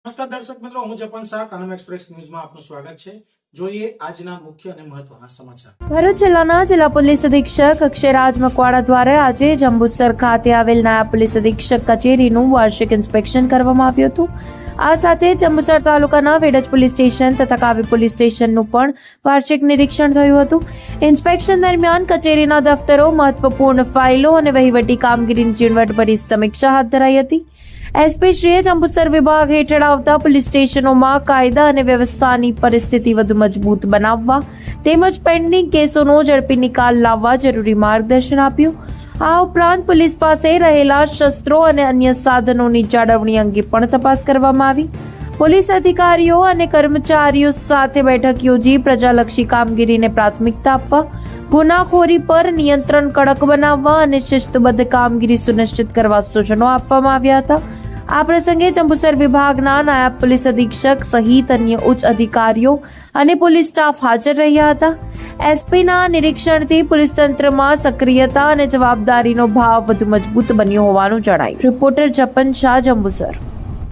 નમસ્કાર દર્શક મિત્રો, હું જપન શાહ, કાનમ એક્સપ્રેસ ન્યૂઝમાં આપનું સ્વાગત છે. જોઈએ આજના મુખ્ય અને મહત્વના સમાચાર. ભરૂચ જિલ્લાના જિલ્લા પોલીસ અધિક્ષક અક્ષયરાજ મકવાણા દ્વારા આજે જંબુસર ખાતે આવેલ નાયબ પોલીસ અધિક્ષક કચેરીનું વાર્ષિક ઇન્સ્પેક્શન કરવામાં આવ્યું હતું. આ સાથે જંબુસર તાલુકાના વેડજ પોલીસ સ્ટેશન તથા કાવી પોલીસ સ્ટેશનનું પણ વાર્ષિક નિરીક્ષણ થયું હતું. ઇન્સ્પેક્શન દરમિયાન કચેરીના દફતરો, મહત્વપૂર્ણ ફાઇલો અને વહીવટી કામગીરીની ઝીણવટભરી સમીક્ષા હાથ ધરાઈ હતી. એસપીશ્રીએ જંબુસર વિભાગ હેઠળ આવતા પોલીસ સ્ટેશનોમાં કાયદા અને વ્યવસ્થાની પરિસ્થિતિ વધુ મજબૂત બનાવવા તેમજ પેન્ડિંગ કેસોનો ઝડપી નિકાલ લાવવા જરૂરી માર્ગદર્શન આપ્યું. આ ઉપરાંત પોલીસ પાસે રહેલા શસ્ત્રો અને અન્ય સાધનોની જાળવણી અંગે પણ તપાસ કરવામાં આવી. પોલીસ અધિકારીઓ અને કર્મચારીઓ સાથે બેઠક યોજી પ્રજાલક્ષી કામગીરીને પ્રાથમિકતા આપવા, ગુનાખોરી પર નિયંત્રણ કડક બનાવવા અને શિસ્તબદ્ધ કામગીરી સુનિશ્ચિત કરવા સૂચનો આપવામાં આવ્યા હતા. આ પ્રસંગે જંબુસર વિભાગના નાયબ પોલીસ અધિક્ષક સહિત અન્ય ઉચ્ચ અધિકારીઓ અને પોલીસ સ્ટાફ હાજર રહ્યા હતા. એસપીના નિરીક્ષણથી પોલીસ તંત્રમાં સક્રિયતા અને જવાબદારીનો ભાવ વધુ મજબૂત બન્યો હોવાનું જણાયું. રિપોર્ટર જપન શાહ, જંબુસર.